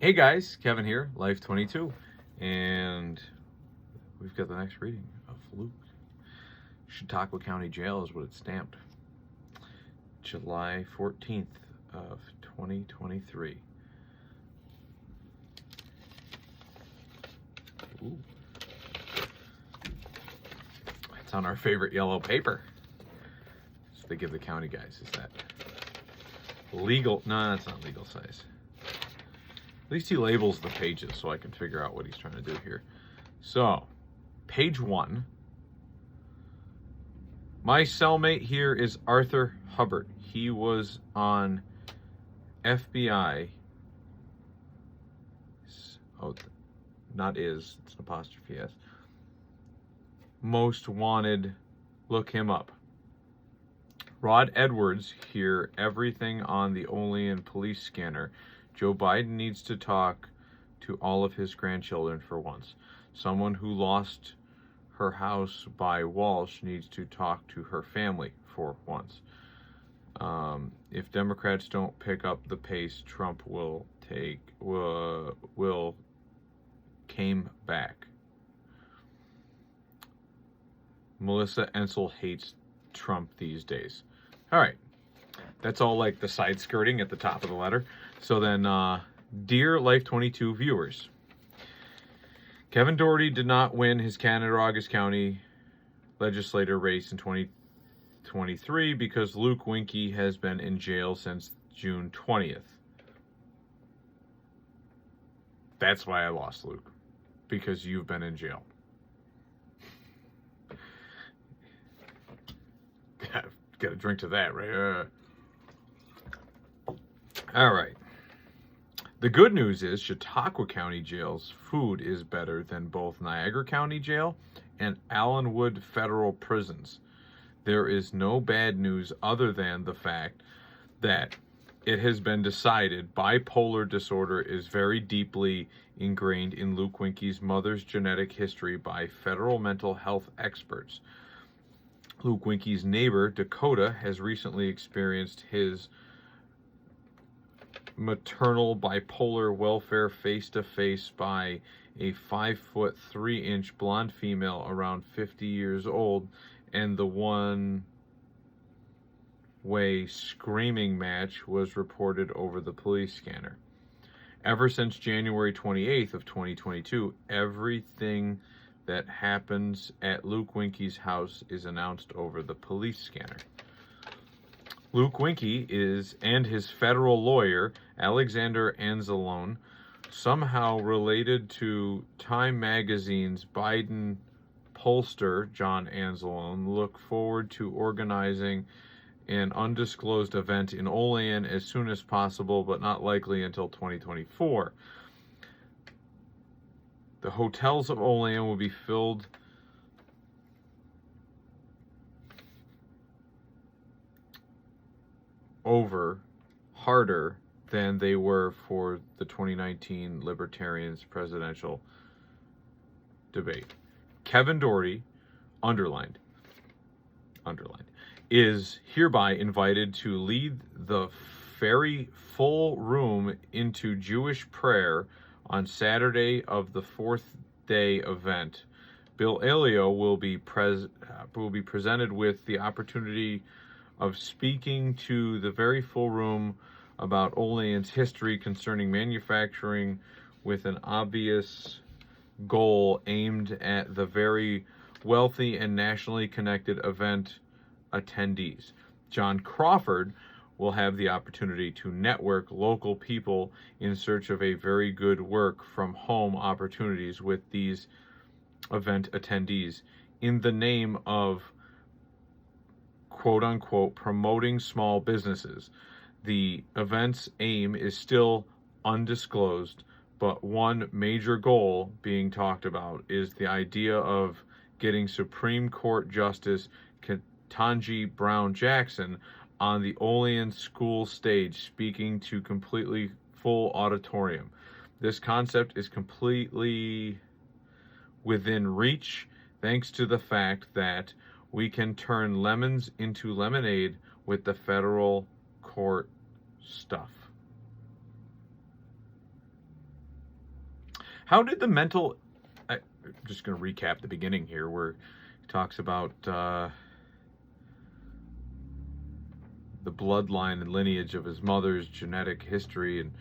Hey guys, Kevin here, Life22, and we've got the next reading of Luke. Chautauqua County Jail is what it's stamped. July 14th of 2023. Ooh. It's on our favorite yellow paper. So they give the county guys. Is that legal? No, that's not legal size. At least he labels the pages so I can figure out what he's trying to do here. So, page 1. My cellmate here is Arthur Hubbard. He was on FBI. Oh, not is. It's an apostrophe S. Most wanted. Look him up. Rod Edwards here. Everything on the Olean police scanner. Joe Biden needs to talk to all of his grandchildren for once. Someone who lost her house by Walsh needs to talk to her family for once. If Democrats don't pick up the pace, Trump will came back. Melissa Ensel hates Trump these days. All right. That's all like the side skirting at the top of the letter. So then, dear Life22 viewers, Kevin Doherty did not win his Cattaraugus County legislator race in 2023 because Luke Winkie has been in jail since June 20th. That's why I lost, Luke, because you've been in jail. Got a drink to that, right? All right. The good news is Chautauqua County Jail's food is better than both Niagara County Jail and Allenwood Federal Prisons. There is no bad news other than the fact that it has been decided bipolar disorder is very deeply ingrained in Luke Winkie's mother's genetic history by federal mental health experts. Luke Winkie's neighbor, Dakota, has recently experienced his maternal bipolar welfare face-to-face by a 5'3" blonde female around 50 years old, and the one-way screaming match was reported over the police scanner. Ever since January 28th of 2022, everything that happens at Luke Winkie's house is announced over the police scanner. Luke Winkie and his federal lawyer, Alexander Anzalone, somehow related to Time Magazine's Biden pollster, John Anzalone, look forward to organizing an undisclosed event in Olean as soon as possible, but not likely until 2024. The hotels of Olean will be filled over harder than they were for the 2019 Libertarians presidential debate. Kevin Doherty, underlined, is hereby invited to lead the very full room into Jewish prayer on Saturday of the fourth day event. Bill Elio will be presented with the opportunity of speaking to the very full room about Olean's history concerning manufacturing, with an obvious goal aimed at the very wealthy and nationally connected event attendees. John Crawford will have the opportunity to network local people in search of a very good work from home opportunities with these event attendees in the name of quote-unquote promoting small businesses. The event's aim is still undisclosed, but one major goal being talked about is the idea of getting Supreme Court Justice Ketanji Brown Jackson on the Olean school stage speaking to completely full auditorium. This concept is completely within reach thanks to the fact that we can turn lemons into lemonade with the federal court stuff. How did the mental... I'm just going to recap the beginning here where he talks about the bloodline and lineage of his mother's genetic history, and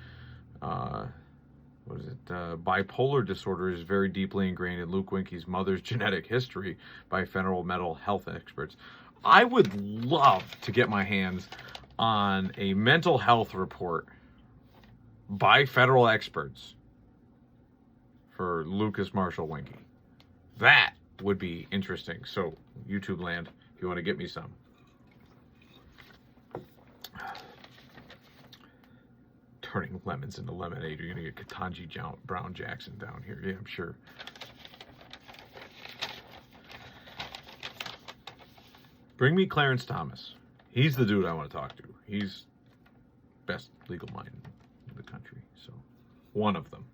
bipolar disorder is very deeply ingrained in Luke Winke's mother's genetic history by federal mental health experts. I would love to get my hands on a mental health report by federal experts for Lucas Marshall Winke. That would be interesting. So, YouTube land, if you want to get me some. Turning lemons into lemonade. You're going to get Ketanji Brown Jackson down here. Yeah, I'm sure. Bring me Clarence Thomas. He's the dude I want to talk to. He's best legal mind in the country. So, one of them.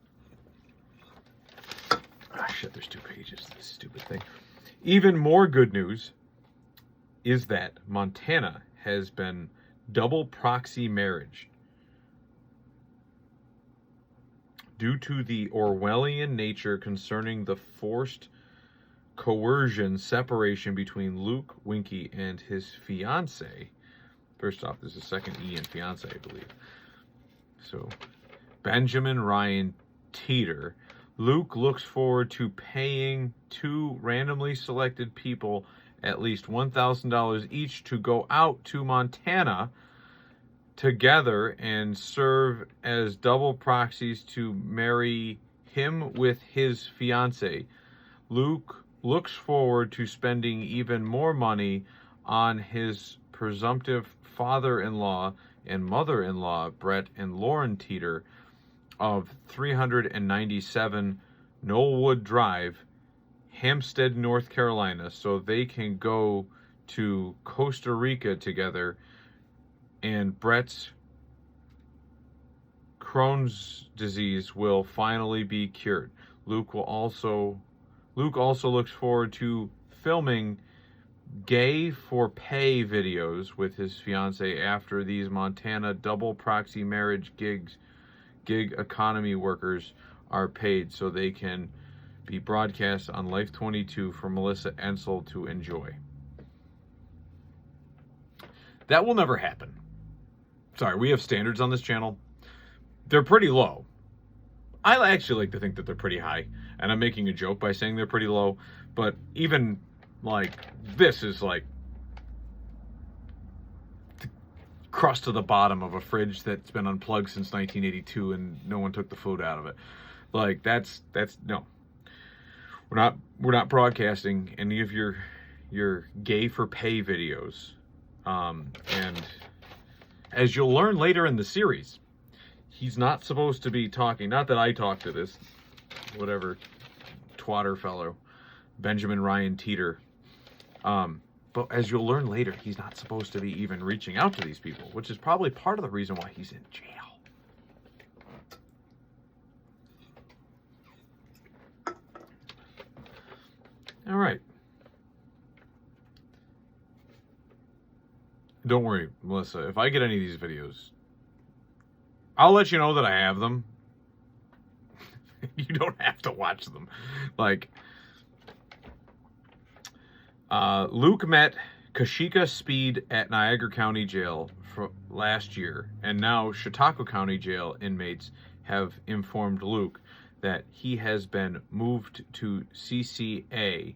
Ah, shit, there's 2 pages to this stupid thing. Even more good news is that Montana has been double proxy marriage due to the Orwellian nature concerning the forced coercion separation between Luke Winke and his fiancée. First off, there's a second E in fiancé, I believe. So, Benjamin Ryan Teeter. Luke looks forward to paying 2 randomly selected people at least $1,000 each to go out to Montana together and serve as double proxies to marry him with his fiancée. Luke looks forward to spending even more money on his presumptive father-in-law and mother-in-law, Brett and Lauren Teeter, of 397 Knollwood Drive, Hampstead, North Carolina, so they can go to Costa Rica together, and Brett's Crohn's disease will finally be cured. Luke also looks forward to filming gay for pay videos with his fiancée after these Montana double proxy marriage gig economy workers are paid, so they can be broadcast on Life22 for Melissa Ensel to enjoy. That will never happen. Sorry, we have standards on this channel. They're pretty low. I actually like to think that they're pretty high, and I'm making a joke by saying they're pretty low, but even like this is like the crust to the bottom of a fridge that's been unplugged since 1982 and no one took the food out of it. Like that's no. We're not broadcasting any of your gay for pay videos. And as you'll learn later in the series, he's not supposed to be talking. Not that I talk to this, whatever, twatter fellow, Benjamin Ryan Teeter. But as you'll learn later, he's not supposed to be even reaching out to these people, which is probably part of the reason why he's in jail. All right. Don't worry, Melissa. If I get any of these videos, I'll let you know that I have them. You don't have to watch them. Like, Luke met Kashika Speed at Niagara County Jail for last year, and now Chautauqua County Jail inmates have informed Luke that he has been moved to CCA.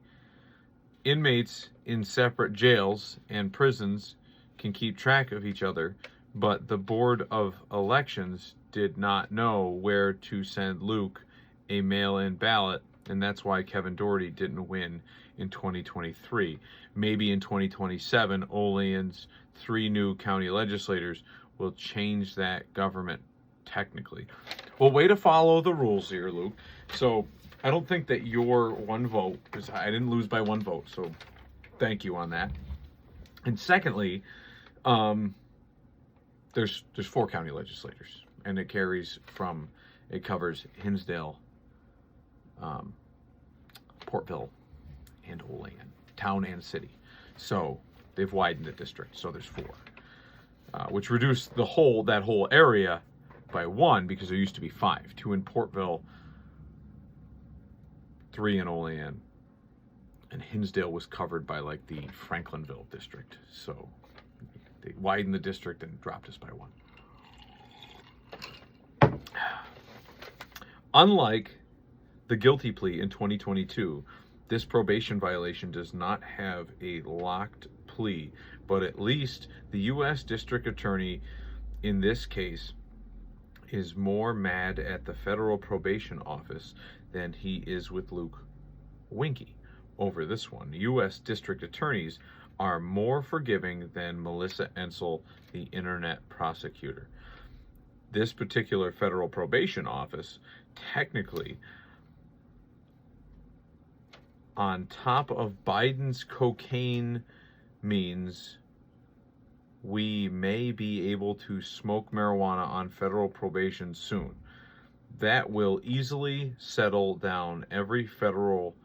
Inmates in separate jails and prisons can keep track of each other, but the Board of Elections did not know where to send Luke a mail-in ballot, and that's why Kevin Doherty didn't win in 2023. Maybe in 2027, Olean's 3 new county legislators will change that government technically. Well, way to follow the rules here, Luke. So I don't think that your 1 vote, because I didn't lose by 1 vote, so thank you on that. And secondly, there's 4 county legislators, and it covers Hinsdale, Portville, and Olean, town and city. So they've widened the district, so there's 4, which reduced that whole area by 1, because there used to be 5, 2 in Portville, 3 in Olean. And Hinsdale was covered by like the Franklinville district. So they widened the district and dropped us by 1. Unlike the guilty plea in 2022, this probation violation does not have a locked plea, but at least the U.S. District Attorney in this case is more mad at the Federal Probation Office than he is with Luke Winkie over this one. U.S. District Attorneys are more forgiving than Melissa Ensel, the internet prosecutor. This particular Federal Probation Office, technically, on top of Biden's cocaine, means we may be able to smoke marijuana on federal probation soon. That will easily settle down every federal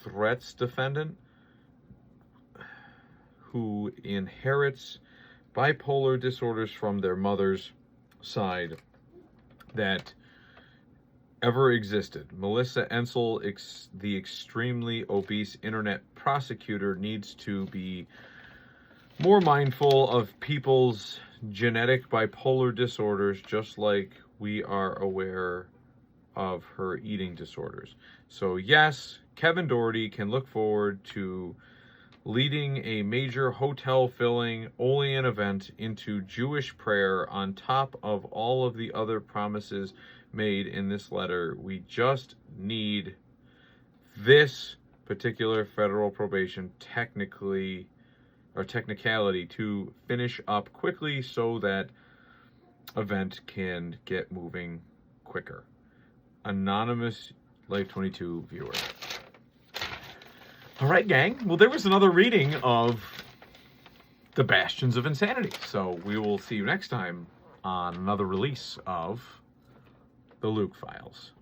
threats defendant who inherits bipolar disorders from their mother's side that ever existed. Melissa Ensel, the extremely obese internet prosecutor, needs to be more mindful of people's genetic bipolar disorders, just like we are aware of her eating disorders. So yes, Kevin Doherty can look forward to leading a major hotel-filling Olean event into Jewish prayer on top of all of the other promises made in this letter. We just need this particular federal probation technicality to finish up quickly so that event can get moving quicker. Anonymous Life22 viewer. All right, gang. Well, there was another reading of The Bastions of Insanity. So we will see you next time on another release of the Luke Files.